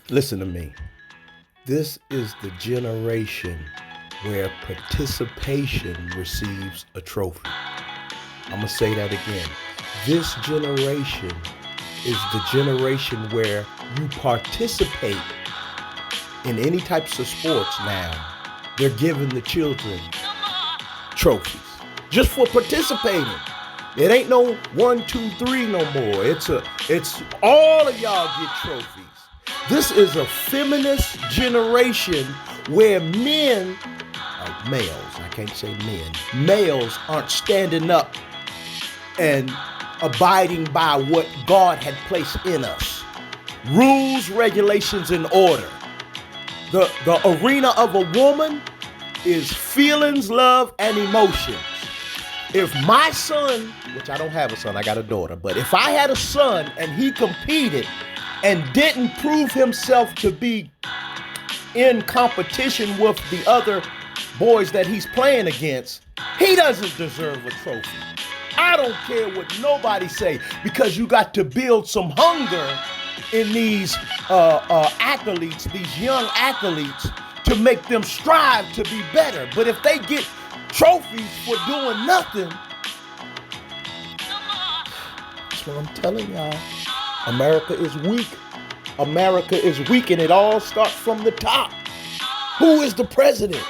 Listen to me. This is the generation where participation receives a trophy. I'm going to say that again. This generation is the generation where you participate in any types of sports now. They're giving the children trophies just for participating. It ain't no 1, 2, 3 no more. It's all of y'all get trophies. This is a feminist generation where men, males, I can't say men, males aren't standing up and abiding by what God had placed in us. Rules, regulations, and order. The arena of a woman is feelings, love, and emotions. If my son, which I don't have a son, I got a daughter, but if I had a son and he competed and didn't prove himself to be in competition with the other boys that he's playing against, he doesn't deserve a trophy. I don't care what nobody say, because you got to build some hunger in these athletes, these young athletes, to make them strive to be better. But if they get trophies for doing nothing, that's what I'm telling y'all. America is weak. America is weak, and it all starts from the top. Who is the president?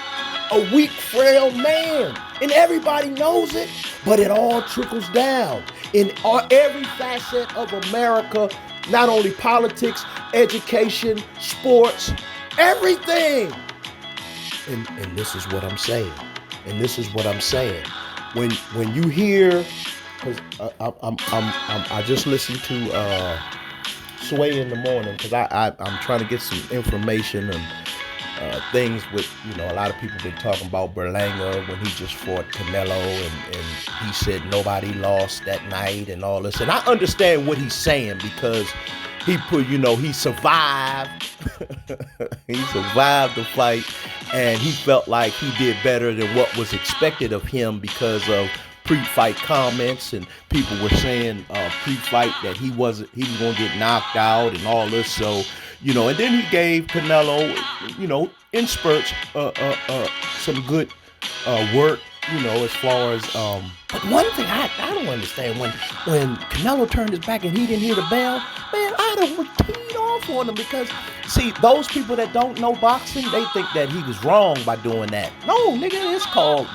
A weak, frail man. And everybody knows it, but it all trickles down in every facet of America, not only politics, education, sports, everything. And this is what I'm saying. And this is what I'm saying. When you hear, because I just listened to Sway in the morning, because I'm trying to get some information and things with, a lot of people been talking about Berlanga when he just fought Canelo, and he said nobody lost that night and all this. And I understand what he's saying, because he he survived. He survived the fight, and he felt like he did better than what was expected of him because of pre-fight comments, and people were saying pre-fight that he was going to get knocked out and all this. So, and then he gave Canelo, in spurts, some good work, as far as, but one thing I don't understand, when Canelo turned his back and he didn't hear the bell, man, I'd have teed off on him, because, see, those people that don't know boxing, they think that he was wrong by doing that. No, nigga, it's called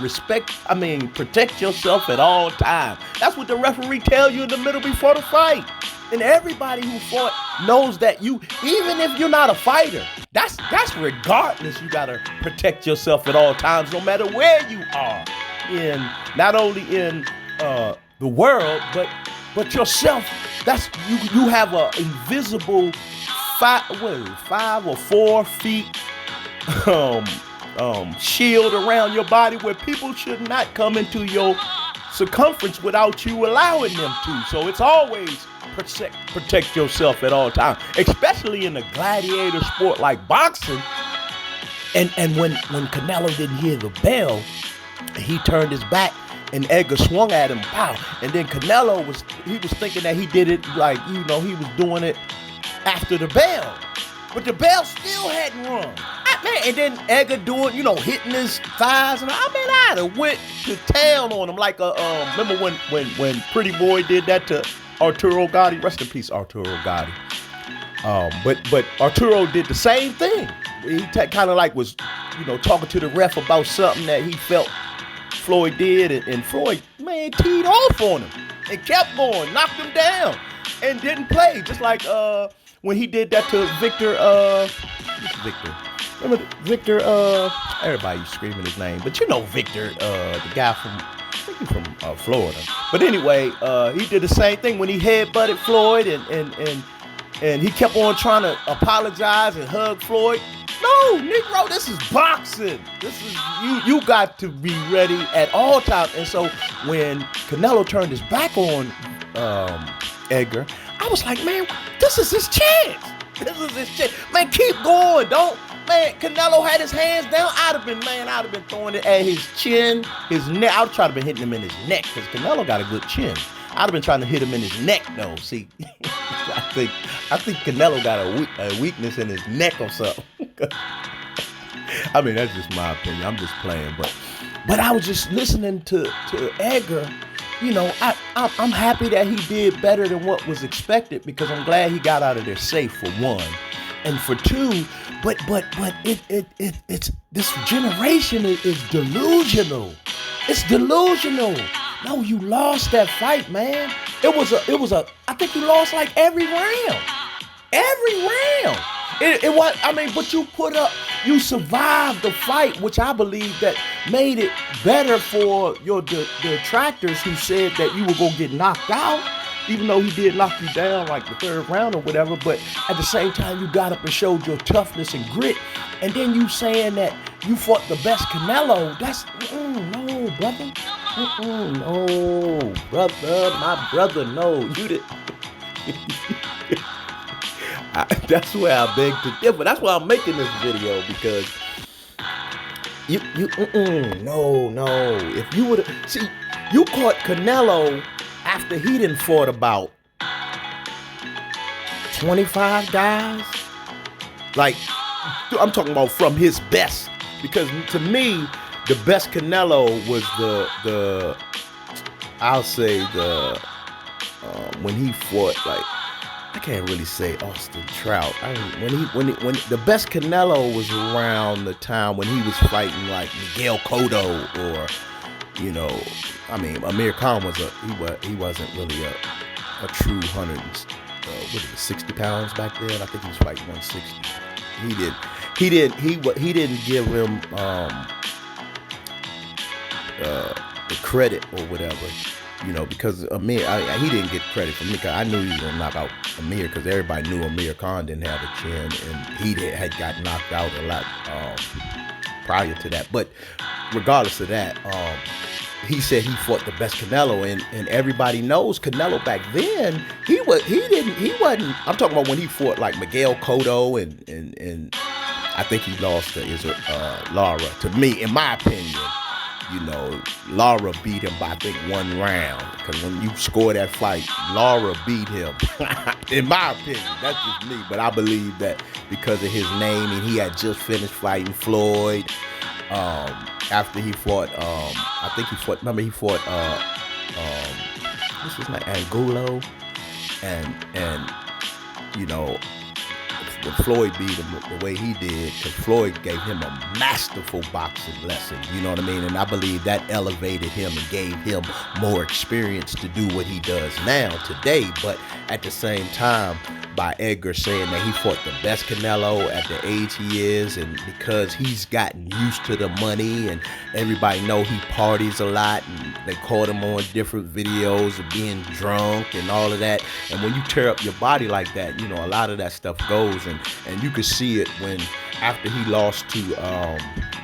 protect yourself at all times. That's what the referee tell you in the middle before the fight. And everybody who fought knows that even if you're not a fighter, that's regardless, you gotta protect yourself at all times, no matter where you are, not only in the world, but yourself. That's you have a invisible 5 or 4 feet shield around your body, where people should not come into your circumference without you allowing them to. So it's always protect yourself at all times, especially in a gladiator sport like boxing. And when Canelo didn't hear the bell, he turned his back and Edgar swung at him, pow. And then Canelo was thinking that he did it like, he was doing it after the bell. But the bell still hadn't rung. And then Edgar doing, hitting his thighs. And I'd have went to town on him like remember when Pretty Boy did that to Arturo Gotti? Rest in peace, Arturo Gotti. But Arturo did the same thing. He kind of like was, talking to the ref about something that he felt Floyd did, and Floyd, man, teed off on him and kept going, knocked him down, and didn't play. Just like when he did that to Victor. Remember Victor? Everybody screaming his name, but Victor, the guy from Florida. But anyway, he did the same thing when he headbutted Floyd, and he kept on trying to apologize and hug Floyd. No, Negro, this is boxing. This is you got to be ready at all times. And so when Canelo turned his back on Edgar, I was like, man, this is his chance. This is his chance. Man, keep going. Man, Canelo had his hands down. I'd have been throwing it at his chin, his neck. I would try to be hitting him in his neck, because Canelo got a good chin. I'd have been trying to hit him in his neck, though. See, I think Canelo got a weakness in his neck or something. I mean, that's just my opinion. I'm just playing, but I was just listening to Edgar. You know, I'm happy that he did better than what was expected, because I'm glad he got out of there safe, for one, and for two. But it's this generation is delusional. It's delusional. No, you lost that fight, man. It was a. I think you lost like every round. Every round. It was. I mean, but you survived the fight, which I believe that made it better for your detractors who said that you were gonna get knocked out, even though he did knock you down like the third round or whatever. But at the same time, you got up and showed your toughness and grit, and then you saying that you fought the best Canelo. That's no, brother. No, brother, my brother. No, you did. That's where I beg to differ. That's why I'm making this video, because no. If you would see, you caught Canelo after he done fought about 25 guys. Like, I'm talking about from his best, because to me, the best Canelo was when he fought, like, I can't really say Austin Trout. When the best Canelo was around the time when he was fighting like Miguel Cotto, or, you know, I mean, Amir Khan he wasn't really a true 60 pounds back then. I think he was fighting 160. He didn't give him the credit or whatever. You know, because Amir, he didn't get credit for me, because I knew he was going to knock out Amir, because everybody knew Amir Khan didn't have a chin, and he had got knocked out a lot prior to that. But regardless of that, he said he fought the best Canelo, and everybody knows Canelo back then, he wasn't, I'm talking about when he fought like Miguel Cotto, and I think he lost to Lara, to me, in my opinion. You know, Lara beat him by, I think, 1 round. Because when you score that fight, Lara beat him. In my opinion, that's just me. But I believe that because of his name, and he had just finished fighting Floyd. After he fought, remember he fought, what's his name, Angulo. And you know, when Floyd beat him the way he did, because Floyd gave him a masterful boxing lesson, you know what I mean? And I believe that elevated him and gave him more experience to do what he does now, today. But at the same time, by Edgar saying that he fought the best Canelo at the age he is, and because he's gotten used to the money, and everybody know he parties a lot, and they caught him on different videos of being drunk and all of that. And when you tear up your body like that, you know, a lot of that stuff goes, and you could see it when, after he lost to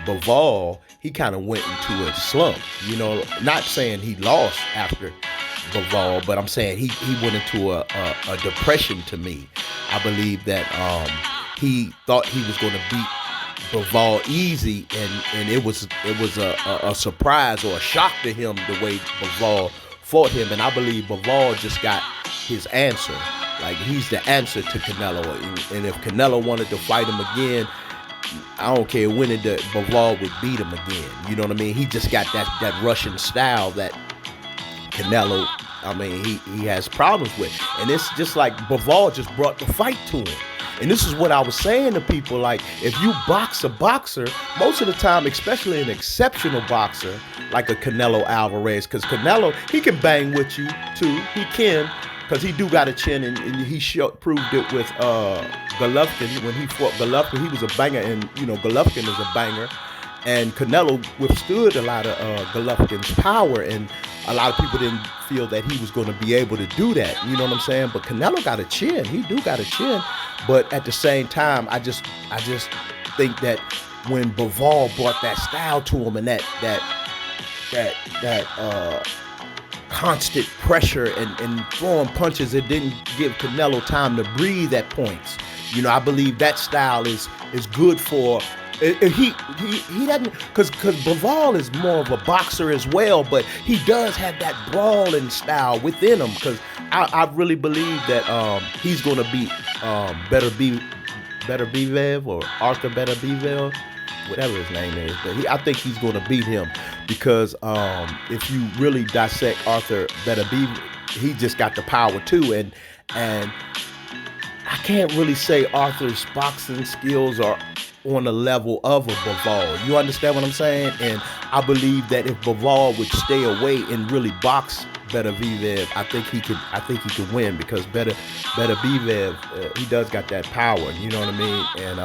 Bivol, he kind of went into a slump. You know, not saying he lost after Bivol, but I'm saying he went into a depression. To me, I believe that he thought he was going to beat Bivol easy, and it was a surprise or a shock to him the way Bivol fought him. And I believe Bivol just got his answer. Like, he's the answer to Canelo, and if Canelo wanted to fight him again, I don't care when Bivol would beat him again. You know what I mean? He just got that Russian style that Canelo, I mean, he has problems with. And it's just like Bivol just brought the fight to him. And this is what I was saying to people, like, if you box a boxer, most of the time, especially an exceptional boxer, like a Canelo Alvarez, because Canelo, he can bang with you too, he can, because he do got a chin, and he proved it with Golovkin. When he fought Golovkin, he was a banger, and, you know, Golovkin is a banger. And Canelo withstood a lot of Golovkin's power, and a lot of people didn't feel that he was going to be able to do that. You know what I'm saying? But Canelo got a chin. He do got a chin. But at the same time, I just think that when Bivol brought that style to him, and that constant pressure and throwing punches, it didn't give Canelo time to breathe at points. You know, I believe that style is good for. He doesn't, because Bivol is more of a boxer as well, but he does have that brawling style within him, because I really believe that he's going to beat Better Bevev or Arthur Better Bevel, whatever his name is. But I think he's going to beat him because if you really dissect Arthur Better Bevel, he just got the power too, and I can't really say Arthur's boxing skills are on the level of a Bivol. You understand what I'm saying? And I believe that if Bivol would stay away and really box Better Bevev, I think he could win because Better Bevev, he does got that power. You know what I mean? And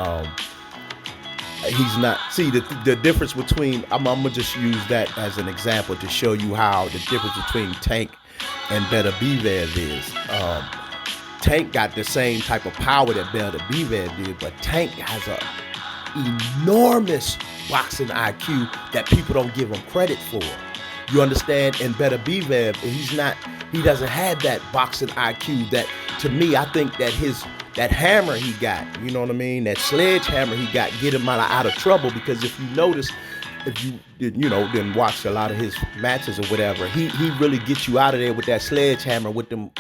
he's not. See the difference between. I'm gonna just use that as an example to show you how the difference between Tank and Better Bevev is. Tank got the same type of power that Better Bevev did, but Tank has a enormous boxing IQ that people don't give him credit for. You understand? And Better Bevev, he doesn't have that boxing IQ that, to me, I think that that hammer he got, you know what I mean? That sledgehammer he got get him out of trouble, because if you notice, if you didn't watch a lot of his matches or whatever, he really gets you out of there with that sledgehammer, with them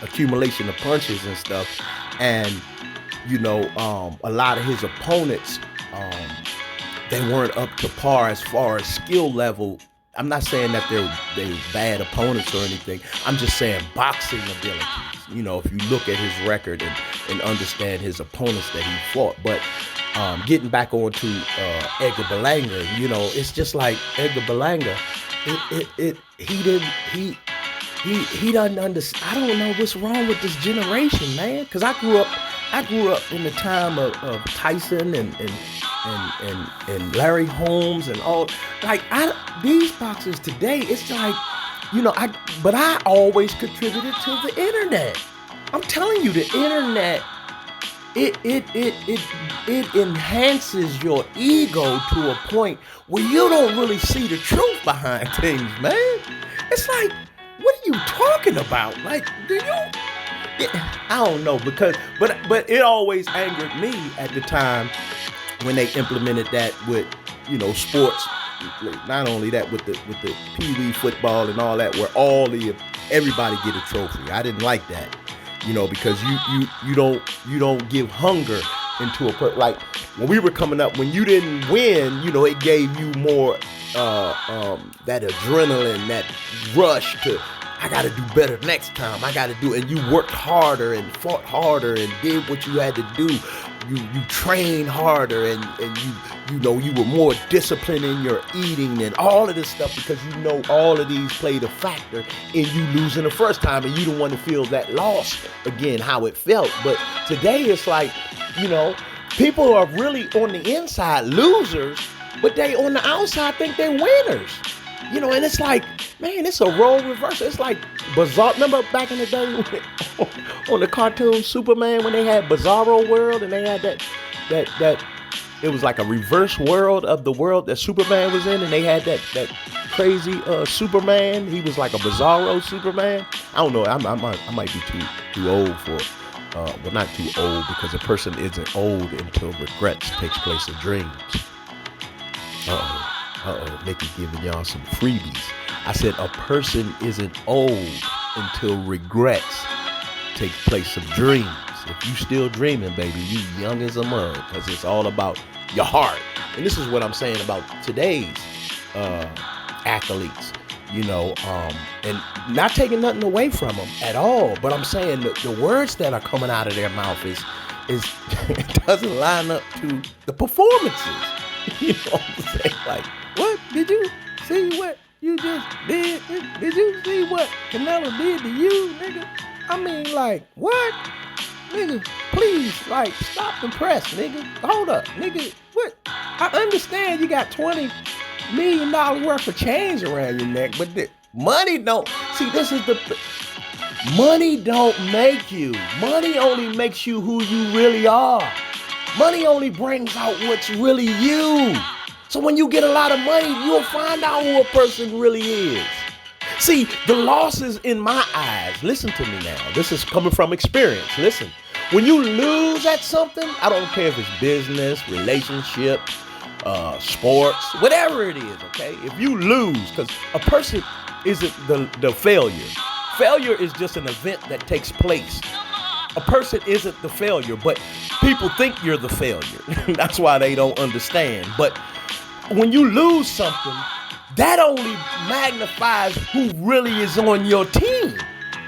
accumulation of punches and stuff. And a lot of his opponents, they weren't up to par as far as skill level. I'm not saying that they're bad opponents or anything. I'm just saying boxing abilities. If you look at his record and understand his opponents that he fought. But getting back onto Edgar Berlanga, it's just like Edgar Berlanga. He doesn't understand. I don't know what's wrong with this generation, man. Because I grew up in the time of Tyson and Larry Holmes and all. Like these boxers today, it's like, but I always contributed to the internet. I'm telling you, the internet, it enhances your ego to a point where you don't really see the truth behind things, man. It's like, what are you talking about? Like, I don't know, but it always angered me at the time when they implemented that with, sports. Not only that, with the Pee-wee football and all that, where everybody get a trophy. I didn't like that, because you don't give hunger into like when we were coming up. When you didn't win, it gave you more that adrenaline, that rush to, I got to do better next time. I got to do, and you worked harder and fought harder and did what you had to do. You trained harder and you were more disciplined in your eating and all of this stuff, because all of these played a factor in you losing the first time, and you don't want to feel that loss again, how it felt. But today it's like, people are really on the inside losers, but they on the outside think they're winners. And it's like, man, it's a role reversal. It's like Bizarre. Remember back in the day on the cartoon Superman, when they had Bizarro World and they had that it was like a reverse world of the world that Superman was in, and they had that crazy Superman. He was like a Bizarro Superman. I don't know. I might be too old for. Well, not too old, because a person isn't old until regrets takes place in dreams. Mickey giving y'all some freebies. I said a person isn't old until regrets take place in dreams. If you still dreaming, baby, you young as a mug, because it's all about your heart. And this is what I'm saying about today's athletes, and not taking nothing away from them at all. But I'm saying the words that are coming out of their mouth is it doesn't line up to the performances. You know what I'm saying? Like, what? Did you see what you just did? Did you see what Canelo did to you, nigga? I mean, like, what? Nigga, please, like, stop the press, nigga. Hold up, nigga. What? I understand you got $20 million worth of change around your neck, but the money don't. See, this is money don't make you. Money only makes you who you really are. Money only brings out what's really you. So when you get a lot of money, you'll find out who a person really is. See, the losses in my eyes, listen to me now. This is coming from experience. Listen, when you lose at something, I don't care if it's business, relationships, sports, whatever it is, okay? If you lose, because a person isn't the failure. Failure is just an event that takes place. A person isn't the failure, but people think you're the failure. That's why they don't understand. But when you lose something, that only magnifies who really is on your team.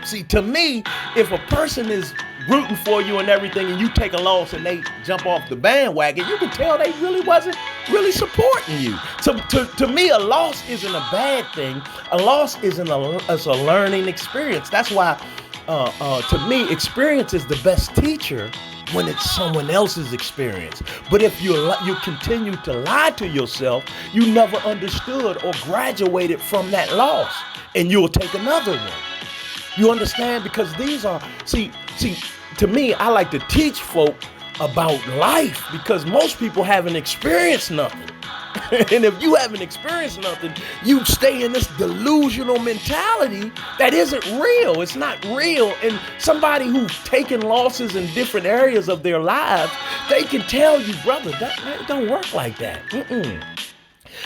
See, to me, if a person is rooting for you and everything and you take a loss and they jump off the bandwagon, you can tell they really wasn't really supporting you. To me, a loss isn't a bad thing. A loss is a learning experience. That's why, to me, experience is the best teacher when it's someone else's experience. But if you continue to lie to yourself, you never understood or graduated from that loss, and you'll take another one. You understand? Because these are, see, to me, I like to teach folk about life because most people haven't experienced nothing. And if you haven't experienced nothing, you stay in this delusional mentality that isn't real. It's not real. And somebody who's taken losses in different areas of their lives, they can tell you, brother, that don't work like that.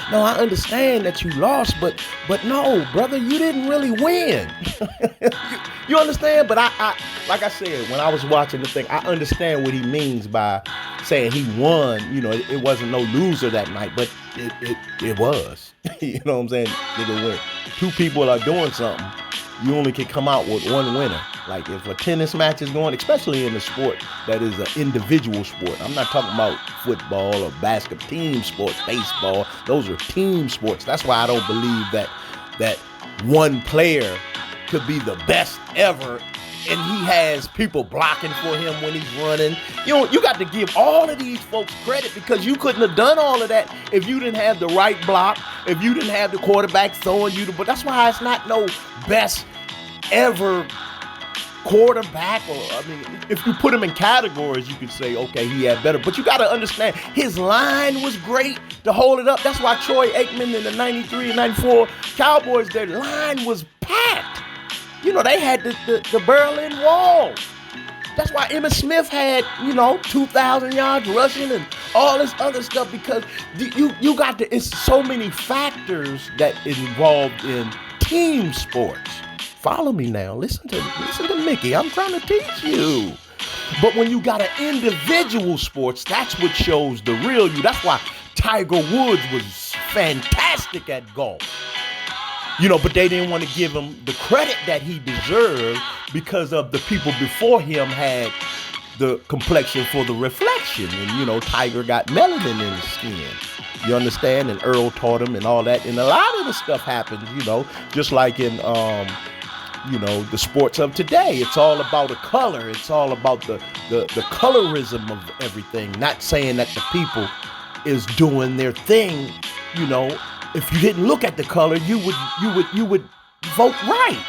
No, I understand that you lost, but no, brother, you didn't really win. you understand? But I like I said, when I was watching the thing, I understand what he means by saying he won. You know, it wasn't no loser that night, but it was. You know what I'm saying? Nigga, when two people are doing something, you only can come out with one winner. Like if a tennis match is going, especially in a sport that is an individual sport. I'm not talking about football or basketball, team sports, baseball. Those are team sports. That's why I don't believe that one player could be the best ever and he has people blocking for him when he's running. You got to give all of these folks credit because you couldn't have done all of that if you didn't have the right block, if you didn't have the quarterback throwing you the ball. That's why it's not no best ever quarterback, or I mean, if you put him in categories, you could say, okay, he had better. But you got to understand, his line was great to hold it up. That's why Troy Aikman in the 93 and 94 Cowboys, their line was packed. You know, they had the Berlin Wall. That's why Emmitt Smith had, 2,000 yards rushing and all this other stuff, because you got to, it's so many factors that is involved in team sports. Follow me now. Listen to Mickey. I'm trying to teach you. But when you got an individual sports, that's what shows the real you. That's why Tiger Woods was fantastic at golf. But they didn't want to give him the credit that he deserved because of the people before him had the complexion for the reflection. And, Tiger got melanin in his skin. You understand? And Earl taught him and all that. And a lot of the stuff happens, just like in, the sports of today. It's all about a color. It's all about the colorism of everything. Not saying that the people is doing their thing. If you didn't look at the color, you would vote right.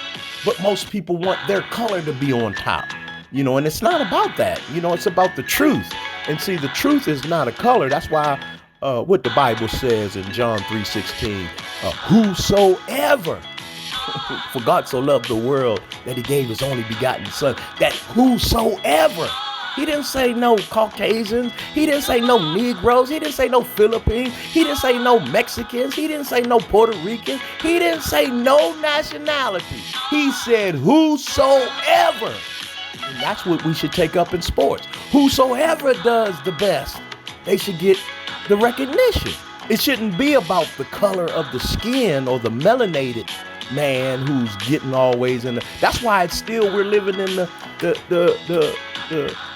But most people want their color to be on top. And it's not about that. It's about the truth. And see, the truth is not a color. That's why what the Bible says in John 3:16, whosoever, for God so loved the world that he gave his only begotten son, that whosoever, he didn't say no Caucasians, he didn't say no Negroes, he didn't say no Philippines, he didn't say no Mexicans, he didn't say no Puerto Ricans, he didn't say no nationality. He said whosoever. And that's what we should take up in sports. Whosoever does the best, they should get the recognition. It shouldn't be about the color of the skin or the melanated man who's getting always in the. That's why it's still, we're living in the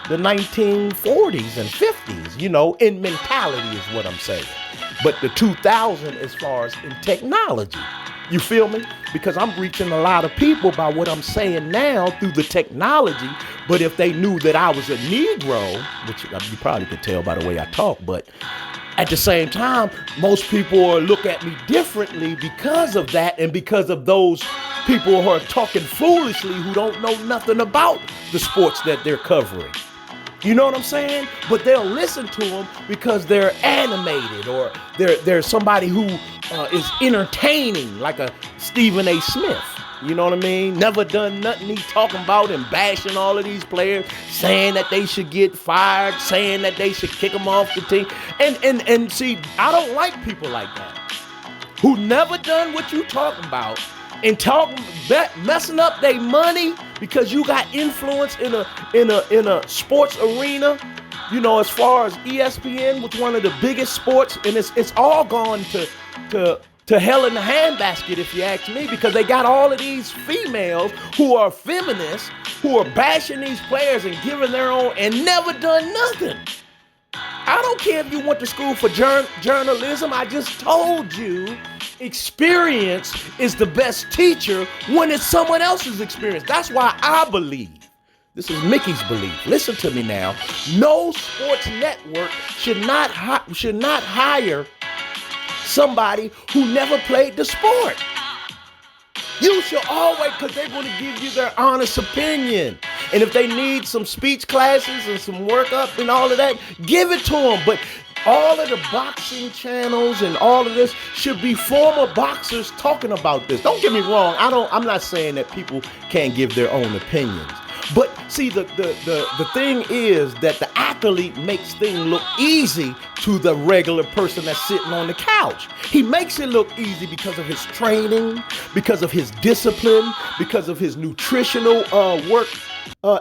1940s and 50s, in mentality is what I'm saying. But the 2000 as far as in technology, you feel me? Because I'm reaching a lot of people by what I'm saying now through the technology. But if they knew that I was a Negro, which you probably could tell by the way I talk, but at the same time, most people look at me differently because of that and because of those people who are talking foolishly who don't know nothing about the sports that they're covering. You know what I'm saying? But they'll listen to them because they're animated or they're somebody who is entertaining, like a Stephen A. Smith. You know what I mean? Never done nothing he talking about and bashing all of these players, saying that they should get fired, saying that they should kick them off the team. And see, I don't like people like that who never done what you talking about and messing up their money because you got influence in a sports arena, you know, as far as ESPN was one of the biggest sports, and it's all gone to hell in the handbasket, if you ask me, because they got all of these females who are feminists who are bashing these players and giving their own and never done nothing. I don't care if you went to school for journalism. I just told you experience is the best teacher when it's someone else's experience. That's why I believe, this is Mickey's belief, listen to me now, no sports network should not hire somebody who never played the sport. You should always, because they're going to give you their honest opinion. And if they need some speech classes and some workup and all of that, give it to them. But all of the boxing channels and all of this should be former boxers talking about this. Don't get me wrong. I'm not saying that people can't give their own opinions. But see, the thing is that the athlete makes things look easy to the regular person that's sitting on the couch. He makes it look easy because of his training, because of his discipline, because of his nutritional work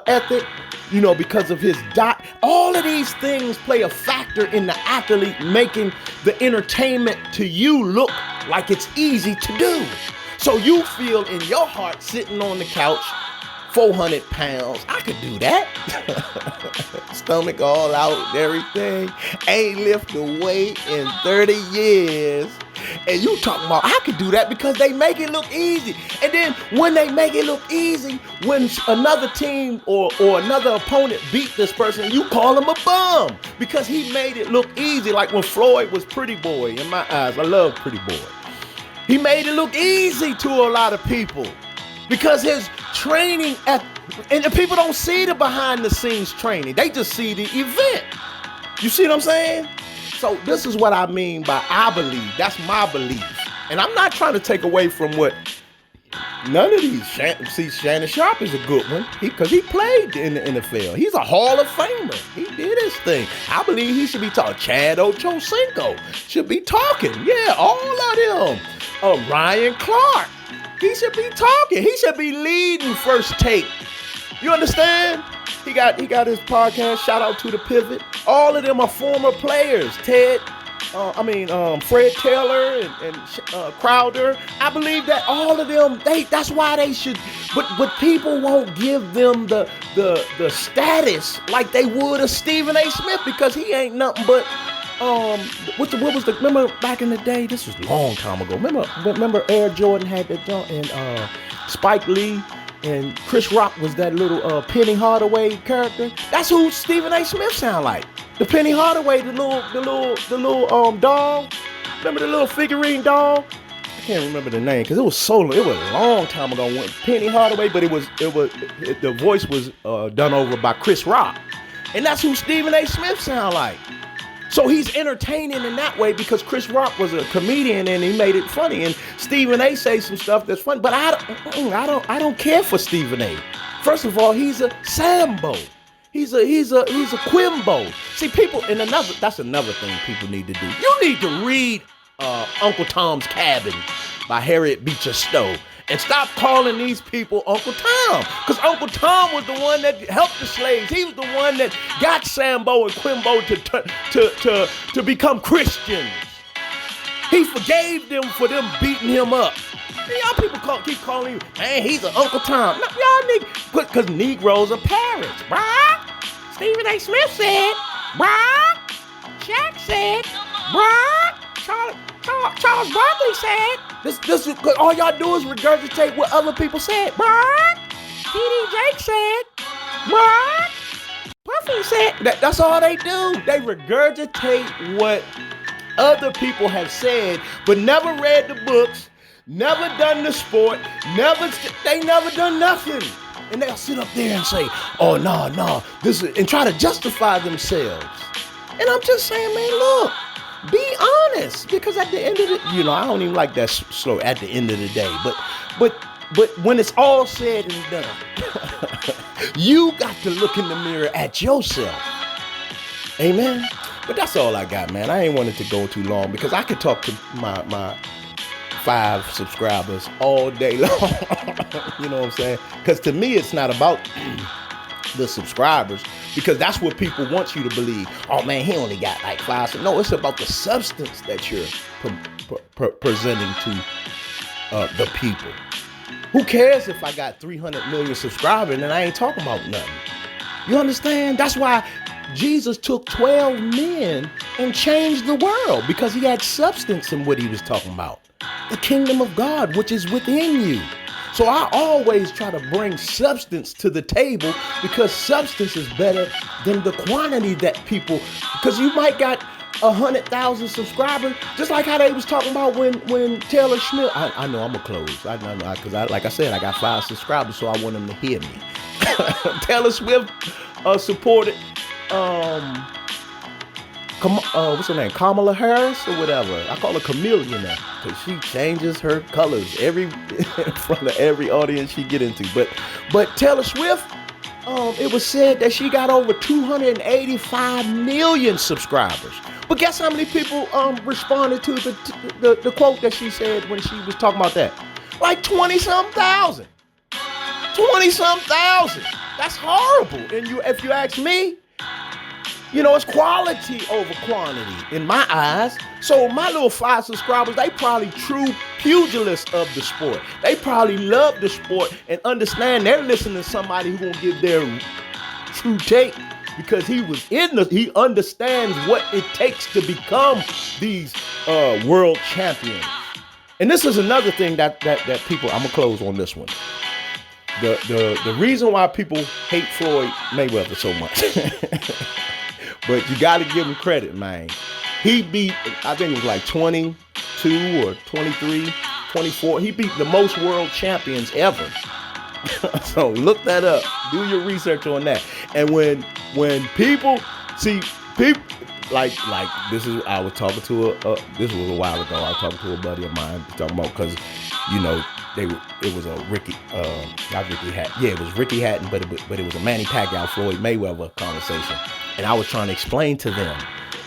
ethic, you know, because of his diet. All of these things play a factor in the athlete making the entertainment to you look like it's easy to do. So you feel in your heart sitting on the couch, 400 pounds, I could do that. Stomach all out, everything. Ain't lift the weight in 30 years. And you talking about, I could do that because they make it look easy. And then when they make it look easy, when another team or another opponent beat this person, you call him a bum because he made it look easy. Like when Floyd was Pretty Boy, in my eyes, I love Pretty Boy. He made it look easy to a lot of people because his training, and the people don't see the behind the scenes training. They just see the event. You see what I'm saying? So this is what I mean by I believe. That's my belief. And I'm not trying to take away from what none of these. See, Shannon Sharp is a good one because he played in the NFL. He's a Hall of Famer. He did his thing. I believe he should be talking. Chad Ochocinco should be talking. Yeah, all of them. Ryan Clark. He should be talking. He should be leading First Take. You understand? He got his podcast. Shout out to The Pivot. All of them are former players. Fred Taylor and Crowder. I believe that all of them, that's why they should. But people won't give them the status like they would a Stephen A. Smith because he ain't nothing but. Remember back in the day, this was a long time ago. Remember Air Jordan had that jump and Spike Lee and Chris Rock was that little Penny Hardaway character. That's who Stephen A. Smith sound like. The Penny Hardaway, the little doll. Remember the little figurine doll? I can't remember the name because it was a long time ago when Penny Hardaway, but the voice was done over by Chris Rock. And that's who Stephen A. Smith sound like. So he's entertaining in that way because Chris Rock was a comedian and he made it funny. And Stephen A. says some stuff that's funny, but I don't care for Stephen A. First of all, he's a Sambo. He's a Quimbo. See, people, and that's another thing people need to do. You need to read Uncle Tom's Cabin by Harriet Beecher Stowe. And stop calling these people Uncle Tom. Because Uncle Tom was the one that helped the slaves. He was the one that got Sambo and Quimbo to become Christians. He forgave them for them beating him up. Y'all people keep calling him, man, he's an Uncle Tom. No, y'all niggas, because Negroes are parrots, bruh. Stephen A. Smith said, bruh. Shaq said, bruh. Charles Barkley said, this is all y'all do is regurgitate what other people said. Bruh. T.D. Jakes said, bruh. Puffy said, that's all they do. They regurgitate what other people have said, but never read the books, never done the sport, they never done nothing. And they'll sit up there and say, oh, no, this is, and try to justify themselves. And I'm just saying, man, look. Be honest, because at the end of the, I don't even like that slow. At the end of the day, but when it's all said and done, you got to look in the mirror at yourself. Amen. But that's all I got, man. I ain't wanted to go too long because I could talk to my 5 subscribers all day long. You know what I'm saying? Because to me, it's not about the subscribers, because that's what people want you to believe. Oh man, he only got like 5. No, it's about the substance that you're presenting to the people. Who cares if I got 300 million subscribers and I ain't talking about nothing? You understand? That's why Jesus took 12 men and changed the world, because he had substance in what he was talking about. The kingdom of God, which is within you. So I always try to bring substance to the table, because substance is better than the quantity that people, because you might got 100,000 subscribers, just like how they was talking about when Taylor Swift. I know I'm gonna close. I know, because like I said, I got 5 subscribers, so I want them to hear me. Taylor Swift supported what's her name, Kamala Harris or whatever. I call her Chameleon now, because she changes her colors in front of every audience she get into. But Taylor Swift, it was said that she got over 285 million subscribers. But guess how many people responded to the quote that she said when she was talking about that? Like 20-some thousand. 20-some thousand. That's horrible. And if you ask me, you know, it's quality over quantity in my eyes. So my little 5 subscribers, they probably true pugilists of the sport. They probably love the sport and understand they're listening to somebody who gonna give their true take, because he understands what it takes to become these world champions. And this is another thing that people, I'm gonna close on this one. The reason why people hate Floyd Mayweather so much. But you got to give him credit, man. He beat, I think it was like 22 or 23, 24. He beat the most world champions ever. So look that up. Do your research on that. And when people see people like this is, I was talking to this was a while ago. I was talking to a buddy of mine talking about, because you know it was a Ricky, not Ricky Hatton. Yeah, it was Ricky Hatton, but it was a Manny Pacquiao Floyd Mayweather conversation. And I was trying to explain to them,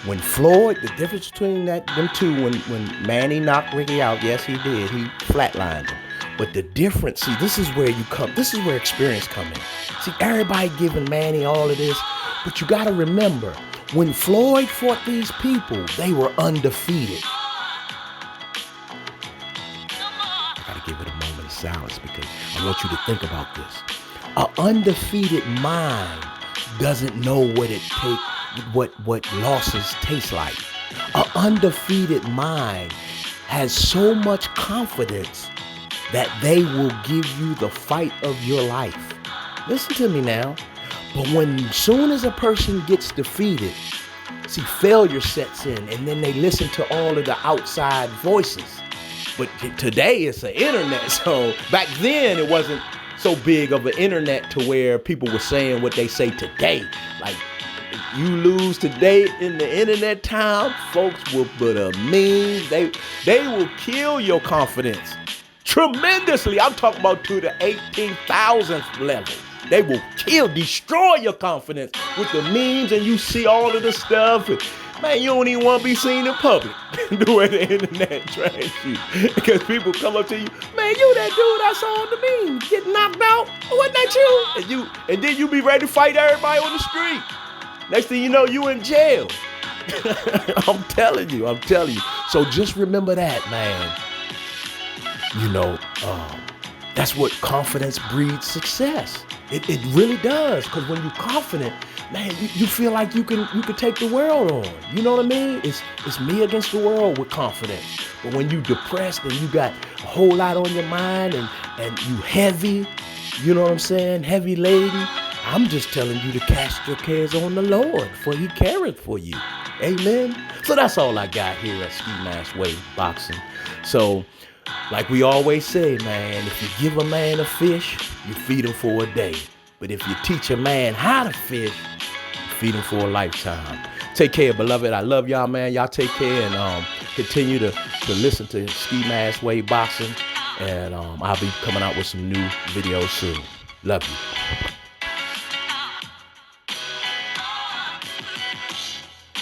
when Floyd, the difference between them two, when Manny knocked Ricky out, yes, he did. He flatlined him. But the difference, see, this is where experience comes in. See, everybody giving Manny all of this, but you got to remember, when Floyd fought these people, they were undefeated. I got to give it a moment of silence, because I want you to think about this. An undefeated mind doesn't know what losses taste like. An undefeated mind has so much confidence that they will give you the fight of your life. Listen to me now. But soon as a person gets defeated, see, failure sets in, and then they listen to all of the outside voices. But today it's the internet. So back then it wasn't so big of an internet to where people were saying what they say today. Like, you lose today in the internet time, folks will put a meme. They will kill your confidence tremendously. I'm talking about to the 18,000th level. They will destroy your confidence with the memes, and you see all of the stuff. Man, you don't even want to be seen in public the way the internet trash you. Because people come up to you, man, you that dude I saw on the meme get knocked out. Wasn't that you? And then you be ready to fight everybody on the street. Next thing you know, you in jail. I'm telling you. So just remember that, man. You know, that's what confidence breeds success. It really does. Because when you're confident, man, you feel like you can take the world on. You know what I mean? It's me against the world with confidence. But when you depressed and you got a whole lot on your mind and you heavy, you know what I'm saying? Heavy laden. I'm just telling you to cast your cares on the Lord, for he careth for you. Amen. So that's all I got here at Ski Mask Way Boxing. So, like we always say, man, if you give a man a fish, you feed him for a day. But if you teach a man how to fish, you feed him for a lifetime. Take care, beloved. I love y'all, man. Y'all take care, and continue to listen to Ski Mask Way Boxing. And I'll be coming out with some new videos soon. Love you.